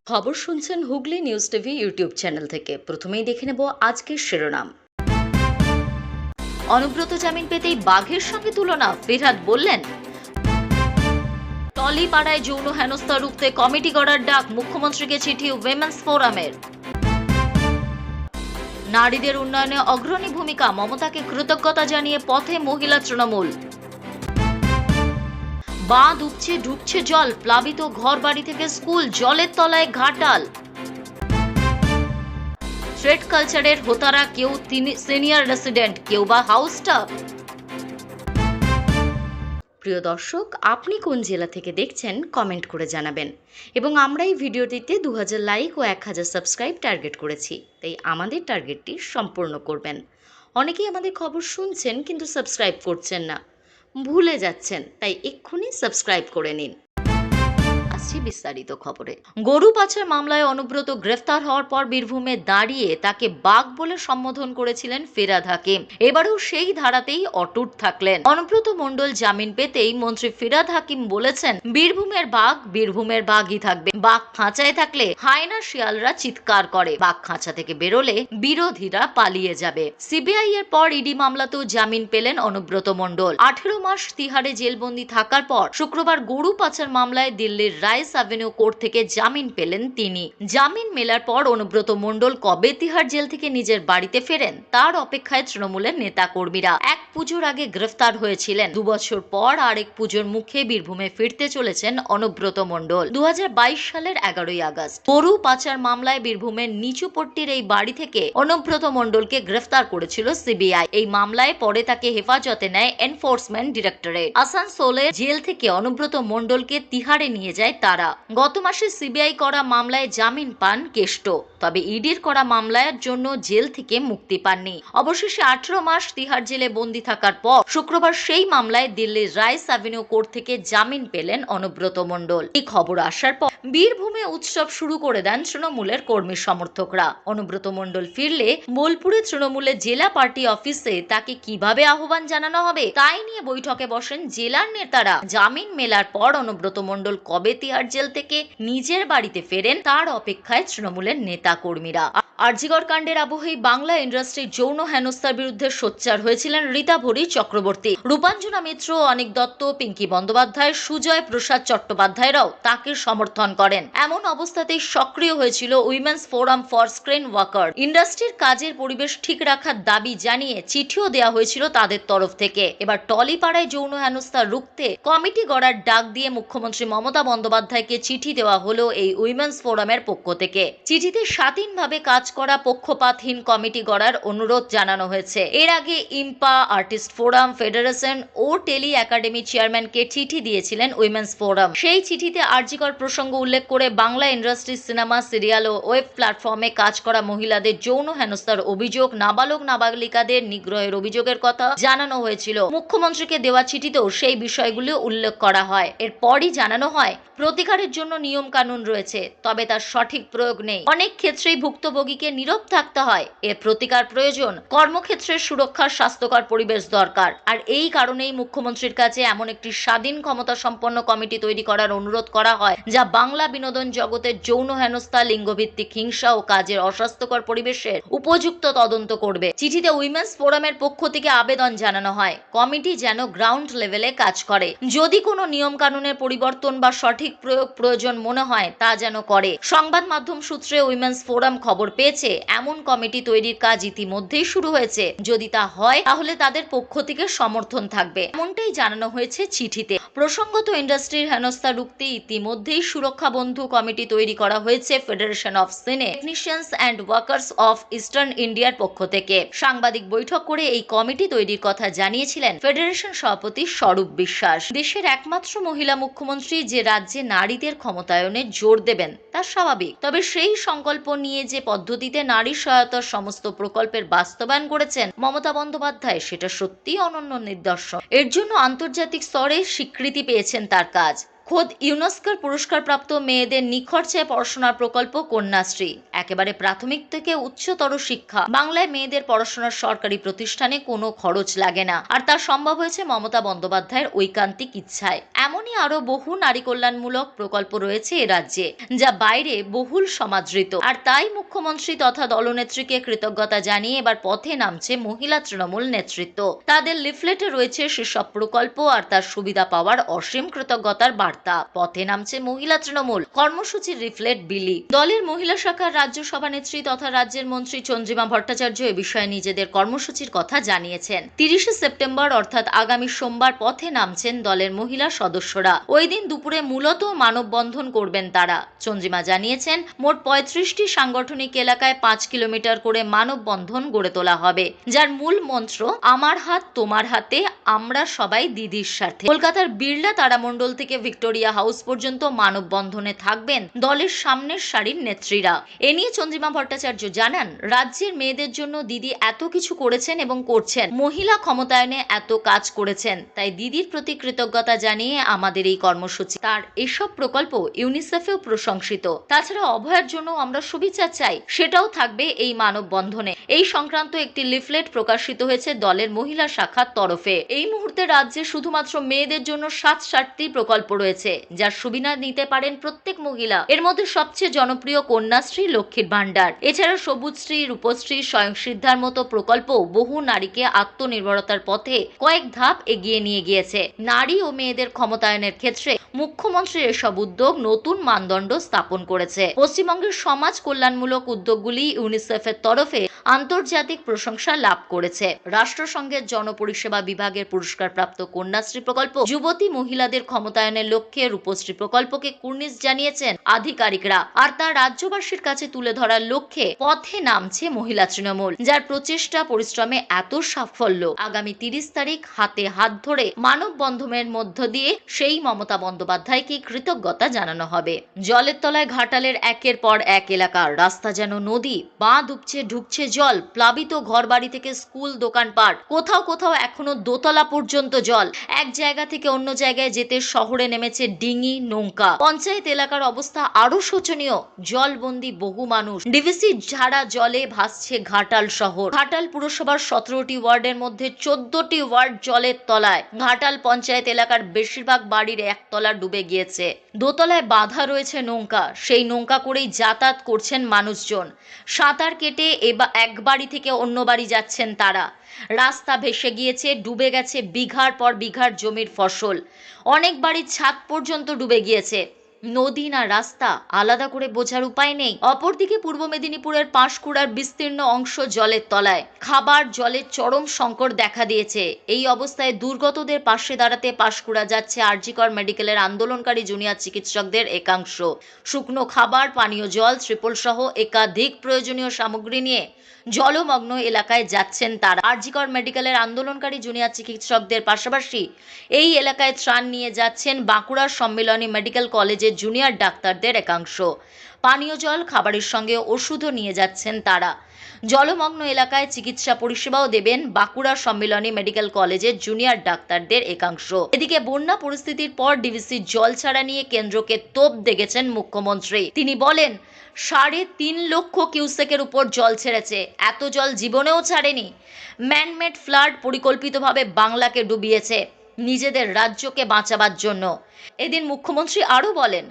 খবর শুনছেন Hooghly news TV YouTube channel থেকে। প্রথমেই দেখে নেব আজকের শিরোনাম। অনুব্রত জামিন পেতেই বাঘের সঙ্গে তুলনা, ফিরহাদ বললেন টলিপাড়ায় যৌন হেনস্থা রুখতে কমিটি গড়ার ডাক, মুখ্যমন্ত্রীকে চিঠি উইমেন্স ফোরামের। নারীদের উন্নয়নে অগ্রণী ভূমিকা, মমতাকে কৃতজ্ঞতা জানিয়ে পথে মহিলা তৃণমূল। বাঁধ উপচে ঢুকছে জল, প্লাবিত ঘর বাড়ি থেকে স্কুল, জলের তলায় ঘাটাল। থ্রেড কালচারের হোতারা, কেউ সিনিয়র রেসিডেন্ট, কেউ বা হাউস স্টাফ। প্রিয় দর্শক, আপনি কোন জেলা থেকে দেখছেন কমেন্ট করে জানাবেন। এবং আমরা এই ভিডিওটিতে 2000 লাইক ও 1000 সাবস্ক্রাইব টার্গেট করেছি, তাই আমাদের টার্গেটটি সম্পূর্ণ করবেন। অনেকেই আমাদের খবর শুনছেন কিন্তু সাবস্ক্রাইব করছেন না, ভুলে যাচ্ছেন, তাই এক্ষুনি সাবস্ক্রাইব করে নিন। বিস্তারিত খবরে। গরু পাচার মামলায় অনুব্রত গ্রেফতার হওয়ার পর বীরভূমে দাঁড়িয়ে তাকে বাঘ বলে সম্বোধন করেছিলেন ফিরহাদ হাকিম। এবারেও সেই ধারাতেই অটুট থাকলেন। অনুব্রত মণ্ডল জামিন পেতেই মন্ত্রী ফিরহাদ হাকিম বলেছেন, বীরভূমের বাঘ বীরভূমের বাঘই থাকবে। বাঘ খাঁচায় থাকলে হায়না শিয়ালরা চিৎকার করে, বাঘ খাঁচা থেকে বেরোলে বিরোধীরা পালিয়ে যাবে। সিবিআই এর পর ইডি মামলাতেও জামিন পেলেন অনুব্রত মণ্ডল। 18 মাস তিহারে জেলবন্দি থাকার পর শুক্রবার গরু পাচার মামলায় দিল্লির রাইস অ্যাভিনিউ কোর্ট থেকে জামিন পেলেন তিনি। জামিন মেলার পর অনুব্রত মণ্ডল কবে তিহার জেল থেকে নিজের বাড়িতে ফেরেন তার অপেক্ষায় তৃণমূলের নেতা কর্মীরা। এক পুজোর আগে গ্রেফতার হয়েছিলেন, 2 বছর পর আরেক পুজোর মুখে বীরভূমে ফিরতে চলেছেন অনুব্রত মণ্ডল। 2022 সালের 11ই আগস্ট গরু পাচার মামলায় বীরভূমের নিচুপট্টির এই বাড়ি থেকে অনুব্রত মণ্ডলকে গ্রেফতার করেছিল সিবিআই। এই মামলায় পরে তাকে হেফাজতে নেয় এনফোর্সমেন্ট ডিরেক্টরেট। আসানসোলের জেল থেকে অনুব্রত মণ্ডলকে তিহারে নিয়ে যায় তারা। গত মাসে সিবিআই করা মামলায় জামিন পান কেষ্ট, তবে ইডির করা মামলার জন্য জেল থেকে মুক্তি পাননি। অবশেষে 18 মাস তিহার জেলে বন্দী থাকার পর শুক্রবার সেই মামলায় দিল্লির রাইস অ্যাভিনিউ কোর্ট থেকে জামিন পেলেন অনুব্রত মণ্ডল। এই খবর আসার পর বীরভূমে উৎসব শুরু করে দেন তৃণমূলের কর্মী সমর্থকরা। অনুব্রত মণ্ডল ফিরলে বোলপুরে তৃণমূলের জেলা পার্টি অফিসে তাকে কিভাবে আহ্বান জানানো হবে তাই নিয়ে বৈঠকে বসেন জেলার নেতারা। জামিন মেলার পর অনুব্রত মণ্ডল কবে তিহার জেল থেকে নিজের বাড়িতে ফেরেন তার অপেক্ষায় তৃণমূলের নেতা কর্মীরা। আরজিকর কাণ্ডের আবহেই বাংলা ইন্ডাস্ট্রির যৌন হেনস্থার বিরুদ্ধে সোচ্চার হয়েছিলেন রীতাভরী চক্রবর্তী, রূপাঞ্জনা মিত্র, অনিক দত্ত, পিঙ্কি বন্দ্যোপাধ্যায়, সুজয় প্রসাদ চট্টোপাধ্যায়রাও তাকে সমর্থন করেন। এমন অবস্থাতেই সক্রিয় হয়েছিল women's forum for screen worker. ইন্ডাস্ট্রির কাজের পরিবেশ ঠিক রাখার দাবি জানিয়ে চিঠিও দেওয়া হয়েছিল তাদের তরফ থেকে। এবার টলিপাড়ায় যৌন হেনস্থা রুখতে কমিটি গড়ার ডাক দিয়ে মুখ্যমন্ত্রী মমতা বন্দ্যোপাধ্যায়কে চিঠি দেওয়া হলো এই উইমেন্স ফোরামের পক্ষ থেকে। চিঠিতে স্বাধীনভাবে কাজ করা পক্ষপাতহীন কমিটি গড়ার অনুরোধ জানানো হয়েছে। এর আগে ইম্পা, আর্টিস্ট ফোরাম, ফেডারেশন ও টেলি একাডেমি চেয়ারম্যানকে চিঠি দিয়েছিলেন উইমেন্স ফোরাম। সেই চিঠিতে আরজিকর প্রসঙ্গ উল্লেখ করে বাংলা ইন্ডাস্ট্রি, সিনেমা, সিরিয়াল ও ওয়েব প্ল্যাটফর্মে কাজ করা মহিলাদের যৌন হেনস্থার অভিযোগ, নাবালক নাবালিকাদের নিগ্রহের অভিযোগের কথা জানানো হয়েছিল। মুখ্যমন্ত্রীকে দেওয়া চিঠিতেও সেই বিষয়গুলো উল্লেখ করা হয়। এরপরই জানানো হয়, প্রতিকারের জন্য নিয়ম কানুন রয়েছে, তবে তার সঠিক প্রয়োগ নেই। অনেক ক্ষেত্রেই ভুক্তভোগীকে নীরব থাকতে হয়। এর প্রতিকার প্রয়োজন। কর্মক্ষেত্রের সুরক্ষার স্বাস্থ্যকর পরিবেশ দরকার। আর এই কারণেই মুখ্যমন্ত্রীর কাছে এমন একটি স্বাধীন ক্ষমতা সম্পন্ন কমিটি তৈরি করার অনুরোধ করা হয়, যা বাংলা বিনোদন জগতের যৌন হেনস্থা, লিঙ্গভিত্তিক হিংসা ও কাজের অস্বাস্থ্যকর পরিবেশের উপযুক্ত তদন্ত করবে। চিঠিতে উইমেন্স ফোরামের পক্ষ থেকে আবেদন জানানো হয়, কমিটি যেন গ্রাউন্ড লেভেলে কাজ করে। যদি কোনো নিয়ম কানুনের পরিবর্তন বা সঠিক প্রয়োগ প্রয়োজন মনে হয় তা যেন করে। সংবাদ মাধ্যম সূত্রে উইমেন্স ফোরাম খবর পেয়েছে এমন কমিটি তৈরির কাজ ইতিমধ্যেই শুরু হয়েছে। যদি তা হয় তাহলে তাদের পক্ষ থেকে সমর্থন থাকবে, এমনটাই জানানো হয়েছে চিঠিতে। প্রসঙ্গত, ইন্ডাস্ট্রির হেনস্থা রুখতে ইতিমধ্যেই সুরক্ষা বন্ধু কমিটি তৈরি করা হয়েছে ফেডারেশন অফ সিনে technicians and workers of eastern ইন্ডিয়ার পক্ষ থেকে। সাংবাদিক বৈঠক করে এই কমিটি তৈরির কথা জানিয়েছিলেন ফেডারেশন সভাপতি স্বরূপ বিশ্বাস। দেশের একমাত্র মহিলা মুখ্যমন্ত্রী যে রাজ্যে নারীদের ক্ষমতায়নে জোর দেবেন তা স্বাভাবিক, তবে সেই সংকল্প নিয়ে যে পদ্ধতিতে নারী সহায়তার সমস্ত প্রকল্পের বাস্তবায়ন করেছেন মমতা বন্দ্যোপাধ্যায়, সেটা সত্যিই অনন্য নিদর্শন। এর জন্য আন্তর্জাতিক স্তরে স্বীকৃতি পেয়েছেন তার কাজ। খোদ ইউনেস্কোর পুরস্কারপ্রাপ্ত মেয়েদের নিখরচায় পড়াশোনার প্রকল্প কন্যাশ্রী, একেবারে প্রাথমিক থেকে উচ্চতর শিক্ষা। বাংলায় মেয়েদের পড়াশোনার সরকারি প্রতিষ্ঠানে কোনো খরচ লাগে না, আর তা সম্ভব হয়েছে মমতা বন্দ্যোপাধ্যায়ের ঐকান্তিক ইচ্ছায়। এমনই আরো বহু নারী কল্যাণমূলক প্রকল্প রয়েছে এ রাজ্যে, যা বাইরে বহুল সমাদৃত। আর তাই মুখ্যমন্ত্রী তথা দলনেত্রীকে কৃতজ্ঞতা জানিয়ে এবার পথে নামছে মহিলা তৃণমূল নেতৃত্ব। তাদের লিফলেটে রয়েছে সেসব প্রকল্প আর তার সুবিধা পাওয়ার অসীম কৃতজ্ঞতার বার্তা। পথে নামছে মহিলা তৃণমূল, কর্মসূচির লিফলেট বিলি। দলের মহিলা শাখার রাজ্য সভানেত্রী তথা রাজ্যের মন্ত্রী চন্দ্রিমা ভট্টাচার্য এ বিষয়ে নিজেদের কর্মসূচির কথা জানিয়েছেন। 30শে সেপ্টেম্বর অর্থাৎ আগামী সোমবার পথে নামছেন দলের মহিলা সদস্যরা। ওই দিন দুপুরে মূলত মানববন্ধন করবেন তারা। চন্দ্রিমা জানিয়েছেন, মোট 35টি সাংগঠনিক এলাকায় 5 কিলোমিটার করে মানববন্ধন গড়ে তোলা হবে, যার মূল মন্ত্র আমার হাত তোমার হাতে, আমরা সবাই দিদির সাথে। কলকাতার বিড়লা তারামণ্ডল থেকে ভিক্টোরিয়া হাউস পর্যন্ত মানববন্ধনে থাকবেন দলের সামনের সারির নেত্রীরা। এ নিয়ে চন্দ্রিমা ভট্টাচার্য জানান, রাজ্যের মেয়েদের জন্য দিদি এত কিছু করেছেন এবং করছেন, মহিলা ক্ষমতায়নে এত কাজ করেছেন, তাই দিদির প্রতি কৃতজ্ঞতা জানিয়ে আমাদের এই কর্মসূচি। তার এসব প্রকল্প ইউনিসেফেও প্রশংসিত। তাছাড়া অভয়ার জন্য আমরা শুভেচ্ছা চাই, সেটাও থাকবে এই মানববন্ধনে। এই সংক্রান্ত একটি লিফলেট প্রকাশিত হয়েছে দলের মহিলা শাখার তরফে। এই মুহূর্তে রাজ্যে শুধুমাত্র মেয়েদের জন্য 7টি প্রকল্প রয়েছে, যার সুবিধা নিতে পারেন প্রত্যেক মহিলা। এর মধ্যে সবচেয়ে জনপ্রিয় কন্যাশ্রী, লক্ষ্মীর ভান্ডার, এছাড়া সবুজশ্রী, রূপশ্রী, স্বয়ংসিদ্ধার মতো প্রকল্প বহু নারীকে আত্মনির্ভরতার পথে কয়েক ধাপ এগিয়ে নিয়ে গিয়েছে। নারী ও মেয়েদের ক্ষমতায়নের ক্ষেত্রে মুখ্যমন্ত্রীর এসব উদ্যোগ নতুন মানদণ্ড স্থাপন করেছে। পশ্চিমবঙ্গের সমাজ কল্যাণমূলক উদ্যোগগুলি ইউনিসেফের তরফে আন্তর্জাতিক প্রশংসা লাভ করেছে। রাষ্ট্রসংঘের জনপরিষেবা বিভাগের পুরস্কারপ্রাপ্ত কন্যাশ্রী প্রকল্প, যুবতী মহিলাদের ক্ষমতায়নের লক্ষ্যে রূপশ্রী প্রকল্পকে কুর্নিশ জানিয়েছেন আধিকারিকরা। আর তা রাজ্যবাসীর কাছে তুলে ধরার লক্ষ্যে পথে নামছে মহিলা তৃণমূল, যার প্রচেষ্টা পরিশ্রমে এত সাফল্য। আগামী 30 তারিখ হাতে হাত ধরে মানববন্ধনের মধ্য দিয়ে সেই মমতা বন্দ্যোপাধ্যায়কে কৃতজ্ঞতা জানানো হবে। জলের তলায় ঘাটালের একের পর এক এলাকার রাস্তা যেন নদী, বাঁধ উপচে ঢুকছে জল, প্লাবিত ঘরবাড়ি থেকে স্কুল, দোকানপাট, কোথাও কোথাও এখনো দোতলা পর্যন্ত জল। এক জায়গা থেকে অন্য জায়গায় যেতে শহরে নেমেছে ডিঙি, নৌকা। পঞ্চায়েত এলাকার অবস্থা আরো শোচনীয়, জলবন্দি বহু মানুষ। ডিভিসি ঝাড়া জলে ভাসছে ঘাটাল শহর। ঘাটাল পুরসভার 17টি ওয়ার্ডের মধ্যে 14টি ওয়ার্ড জলের তলায়। ঘাটাল পঞ্চায়েত এলাকার বেশিরভাগ বাড়ির একতলা ডুবে গিয়েছে। দোতলায় বাঁধা রয়েছে নৌকা, সেই নৌকা করেই যাতায়াত করছেন মানুষজন। সাঁতার কেটে এক বাড়ি থেকে অন্য বাড়ি যাচ্ছেন তারা। রাস্তা ভেসে গিয়েছে, ডুবে গেছে বিঘার পর বিঘার জমির ফসল। অনেক বাড়ির ছাদ পর্যন্ত ডুবে গিয়েছে। নদী না রাস্তা আলাদা করে বোঝার উপায় নেই। অপরদিকে পূর্ব মেদিনীপুরের পাঁশকুড়ার বিস্তীর্ণ অংশ জলের তলায়। খাবার জলের চরম সংকট দেখা দিয়েছে। এই অবস্থায় দুর্গতদের পাশে দাঁড়াতে পাঁশকুড়া যাচ্ছে আরজিকর মেডিকেলের আন্দোলনকারী জুনিয়র চিকিৎসকদের একাংশ। শুকনো খাবার, পানীয় জল, ত্রিপল সহ একাধিক প্রয়োজনীয় সামগ্রী নিয়ে জলমগ্ন এলাকায় যাচ্ছেন তারা। আরজিকর মেডিকেলের আন্দোলনকারী জুনিয়র চিকিৎসকদের পাশাপাশি এই এলাকায় ত্রাণ নিয়ে যাচ্ছেন বাঁকুড়ার সম্মিলনী মেডিকেল কলেজের জুনিয়র ডাক্তারদের একাংশ। পানীয় জল, খাবারের সঙ্গে ওষুধও নিয়ে যাচ্ছেন তারা। জলমগ্ন এলাকায় চিকিৎসা পরিষেবাও দেবেন বাঁকুড়া সম্মিলনী মেডিকেল কলেজের জুনিয়র ডাক্তারদের একাংশ। এদিকে বন্যা পরিস্থিতির পর ডিভিসির জল ছাড়া নিয়ে কেন্দ্রকে তোপ দেগেছেন মুখ্যমন্ত্রী। তিনি বলেন, 3.5 লক্ষ কিউসেকের উপর জল ছেড়েছে, এত জল জীবনেও ছাড়েনি। ম্যানমেড ফ্লাড পরিকল্পিতভাবে বাংলাকে ডুবিয়েছে নিজেদের রাজ্যকে বাঁচাবার জন্য। এদিন মুখ্যমন্ত্রী আরো বলেন,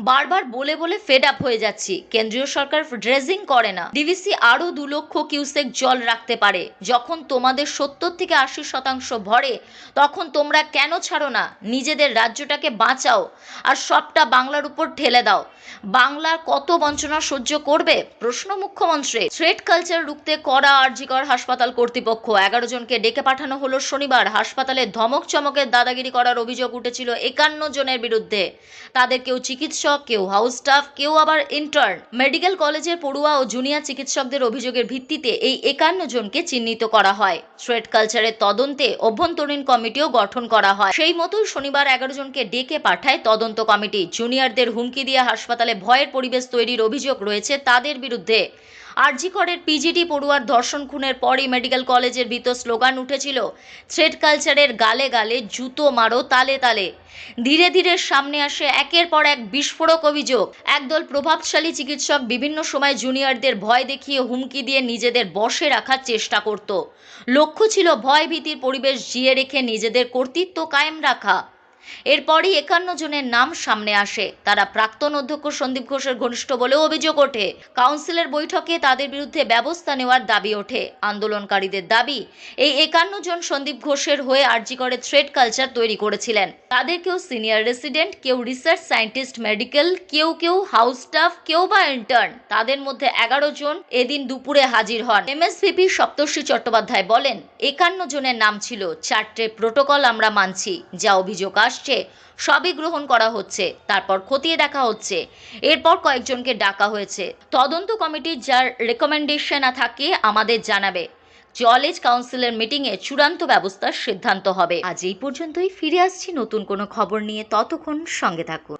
বারবার বলে বলে ফেড আপ হয়ে যাচ্ছি, কেন্দ্রীয় সরকার ড্রেজিং করে না। ডিভিসি আরো 2 লক্ষ কিউসেক জল রাখতে পারে। যখন তোমাদের 70 থেকে 80% ভরে, তখন তোমরা কেন ছাড়ো না? নিজেদের রাজ্যটাকে বাঁচাও আর সবটা বাংলার উপর ঠেলে দাও। বাংলার কত বঞ্চনা সহ্য করবে? প্রশ্ন মুখ্যমন্ত্রী। থ্রেট কালচার রুখতে কড়া আরজিকর হাসপাতাল কর্তৃপক্ষ। 11 জনকে ডেকে পাঠানো হলো শনিবার। হাসপাতালে ধমক চমকের দাদাগিরি করার অভিযোগ উঠেছিল 51 জনের বিরুদ্ধে। তাদের কেউ চিকিৎসক, কেউ হাউস স্টাফ, কেউ আবার ইন্টার্ন। মেডিকেল কলেজের পড়ুয়া ও জুনিয়র চিকিৎসকদের অভিযোগের ভিত্তিতে এই 51 জনকে চিহ্নিত করা হয়। থ্রেট কালচারের তদন্তে অভ্যন্তরীণ কমিটিও গঠন করা হয়। সেই মতোই শনিবার 11 জনকে ডেকে পাঠায় তদন্ত কমিটি। জুনিয়রদের হুমকি দিয়ে হাসপাতালে ভয়ের পরিবেশ তৈরির অভিযোগ রয়েছে তাদের বিরুদ্ধে। আরজি করের পিজিটি পড়ুয়ার ধর্ষণ খুনের পরই মেডিকেল কলেজের ভিতর স্লোগান উঠেছিল, থ্রেড কালচারের গালে গালে জুতো মারো তালে তালে। ধীরে ধীরে সামনে আসে একের পর এক বিস্ফোরক অভিযোগ। একদল প্রভাবশালী চিকিৎসক বিভিন্ন সময় জুনিয়রদের ভয় দেখিয়ে হুমকি দিয়ে নিজেদের বশে রাখার চেষ্টা করত। লক্ষ্য ছিল ভয় ভীতির পরিবেশ জিয়ে রেখে নিজেদের কর্তৃত্ব কায়েম রাখা। এরপরই 51 জনের নাম সামনে আসে। তারা প্রাক্তন অধ্যক্ষ সন্দীপ ঘোষের ঘনিষ্ঠ বলেও অভিযোগ ওঠে। কাউন্সিলের বৈঠকে তাদের বিরুদ্ধে ব্যবস্থা নেওয়ার দাবি ওঠে। আন্দোলনকারীদের দাবি, এই 51 জন সন্দীপ ঘোষের হয়ে আরজি করে থ্রেড কালচার তৈরি করেছিলেন। তাদের কেউ সিনিয়র রেসিডেন্ট, কেউ রিসার্চ সায়েন্টিস্ট মেডিকেল, কেউ হাউস স্টাফ, কেউ বা ইন্টার্ন। তাদের মধ্যে 11 জন এদিন দুপুরে হাজির হন। এমএসভিপি সপ্তর্ষি চট্টোপাধ্যায় বলেন, 51 জনের নাম ছিল। 4টে প্রোটোকল আমরা মানছি। যা অভিযোগ আসছে সবই গ্রহণ করা হচ্ছে, তারপর খতিয়ে দেখা হচ্ছে। এরপর কয়েকজনকে ডাকা হয়েছে। তদন্ত কমিটি যার রেকমেন্ডেশন থাকে আমাদের জানাবে। কলেজ কাউন্সিলের মিটিংয়ে চূড়ান্ত ব্যবস্থার সিদ্ধান্ত হবে। আজ এই পর্যন্তই। ফিরে আসছি নতুন কোনো খবর নিয়ে, ততক্ষণ সঙ্গে থাকুন।